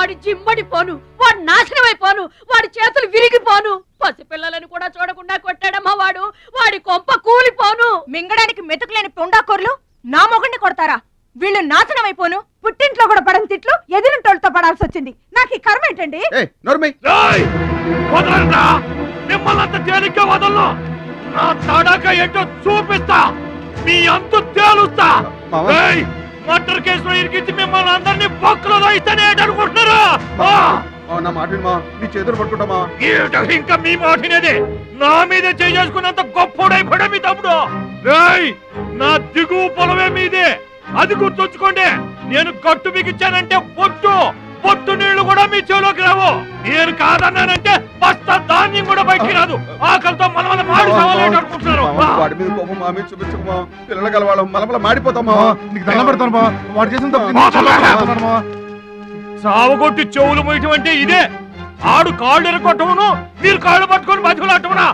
వాడి జిమ్మడిపోను, వాడు నాశనమైపోను, వాడి చేతులు విరిగిపోను. పసిపిల్లలను కూడా చూడకుండా కొట్టాడమ్మా వాడు. వాడి కొంప కూలిపోను. మింగడానికి మెతుకులేని పొండాకోర్లు నా మొగుడిని కొడతారా? వీళ్ళు నాశనం అయిపోను. పుట్టింట్లో కూడా పడని తిట్లు ఎదురింటోళ్ళతో పడాల్సి వచ్చింది. నాకు ఈ కర్మ ఏంటండి? మిమ్మల్ని తేలిగ్గా వదలను. నా తడాక ఏంటో చూపిస్తా, మీ అంతు తేలుస్తా. మర్డర్ కేసులో ఇరికించి మిమ్మల్ని అందరినీ బొక్కలో దాయిస్తానే అనుకుంటున్నారా? నా మాట నీ చేతులు పట్టుకుంటామా? ఇంకా మీ మాటినేది. నా మీద చేసుకున్నంత గొప్పోడైపోయా మీ తమ్ముడు. నా దిగువ పొలమే మీదే, అది గుర్తుంచుకోండి. నేను గట్టు బిగించానంటే పొట్టు నీళ్లు కూడా మీ చెవులోకి రావు. నేను కాదన్నానంటే బస్తా ధాన్యం కూడా బయటికి రాదు. ఆకలితో మలమల మాడి సవాలేట అనుకుంటున్నారు. వాడి మీద కోపం మా మీద చూపించకమా. పిల్లల కలవాళ్ళం మలమల మాడిపోతామా? నీకు దండం పెడతాను వాడు చేసిన సావగొట్టి చెవులు మొయ్యటం అంటే ఇదే. ఆడు కాళ్ళు ఎరగొట్టమును, మీరు కాళ్ళు పట్టుకొని బతుకులాటమునా?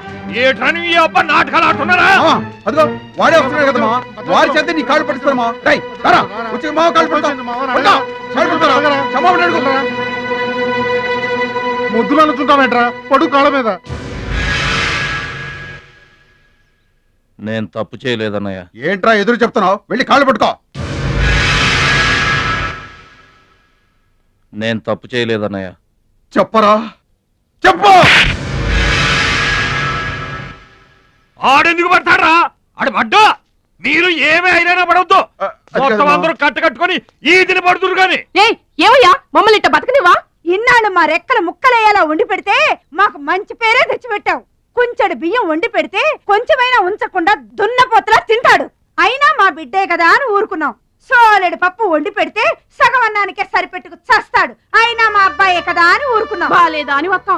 ఏటని ఈ అబ్బా నాటకాలు ఆడుతున్నారా? అదిగో వాడే వస్తున్నాడు కదమ్మా, వారి చేత నీ కాళ్ళు పట్టిస్తామా? వచ్చి మా కాళ్ళు పడతా ముద్దులు అనుకుంటామేట్రా, పడు కాళ్ళ మీద. నేను తప్పు చేయలేదన్నయ్య. ఏంట్రా ఎదురు చెప్తున్నావు? వెళ్ళి కాళ్ళు పట్టుకో. నేను తప్పు చేయలేదన్నయ్య. చెప్పరా, చెప్పు. ఆడెందుకు పడతారా? ఆడు పడ్డా మీరు ఏమీ అయినా పడవద్దు. మొత్తం అందరూ కట్టుకొని ఈ దిన పడుతురు గాని. ఏమయ్యా మమ్మల్ని ఇట్ట బతకనివా? ఇన్నాళ్ళు మా రెక్కల ముక్కలయ్యేలా వండి పెడితే మాకు మంచి పేరే తెచ్చిపెట్టావు. కొంచెడు బియ్యం వండి పెడితే కొంచెమైనా ఉంచకుండా దున్నపోతలా తింటాడు. అయినా మా బిడ్డే కదా అని ఊరుకున్నాం. సోలెడు పప్పు వండి పెడితే సగం అన్నానికే సరిపెట్టుకు చస్తాడు. అయినా మా అబ్బాయే కదా అని ఊరుకున్నాం. బాలేదా అని ఒక్క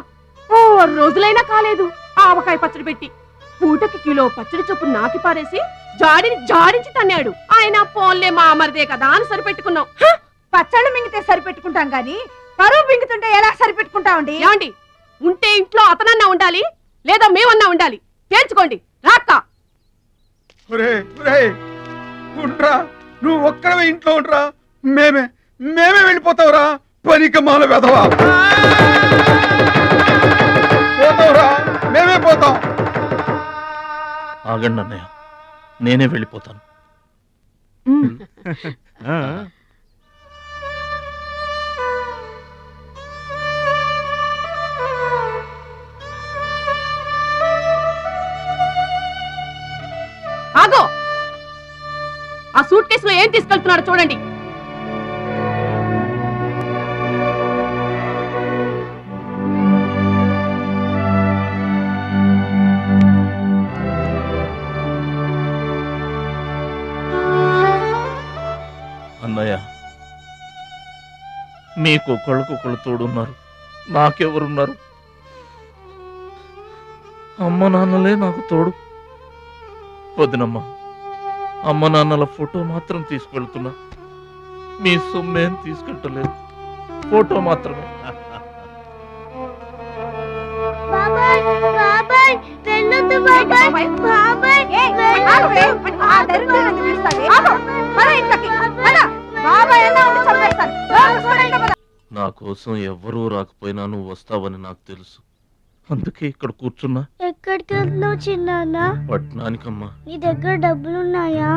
4 రోజులైనా కాలేదు ఆవకాయ పచ్చడి పెట్టి పూటకి కిలో పచ్చడి చొప్పు నాకి పారేసి జాడించి తన్నాడు. ఆయన పోన్లే మా అమరిదే కదా అని సరిపెట్టుకున్నాం. పచ్చళ్ళు మింగితే సరిపెట్టుకుంటాం గాని పరువు మింగుతుంటే ఎలా సరిపెట్టుకుంటామండి? ఏమండి, ఉంటే ఇంట్లో అతనన్నా ఉండాలి, లేదా మేమన్నా ఉండాలి. తేల్చుకోండి. రాక్క నువ్వు ఒక్కడవే ఇంట్లో ఉండరా. మేమే వెళ్ళిపోతావురా. పనికమాల వెధవా. పోతావురా, మేమే పోతాం. ఆగండి అన్నయ్య, నేనే వెళ్ళిపోతాను. ఆగో, ఆ సూట్ కేసులో ఏం తీసుకెళ్తున్నారో చూడండి. అన్నయ్య, మీకు ఒకళ్ళకొకళ్ళు తోడున్నారు, నాకెవరున్నారు? అమ్మ నాన్నలే నాకు తోడు. వదినమ్మ, అమ్మ నాన్నల ఫోటో మాత్రం తీసుకెళ్తున్నా. మీ సొమ్మేం తీసుకెళ్ళలేదు, ఫోటో మాత్రమే. నా కోసం ఎవ్వరూ రాకపోయినా నువ్వు వస్తావని నాకు తెలుసు. అందుకే ఇక్కడ కూర్చున్నా. ఎక్కడికి వెళ్తున్నావు చిన్నాన్న? పట్నానికమ్మా. నీ దగ్గర డబ్బులున్నాయా?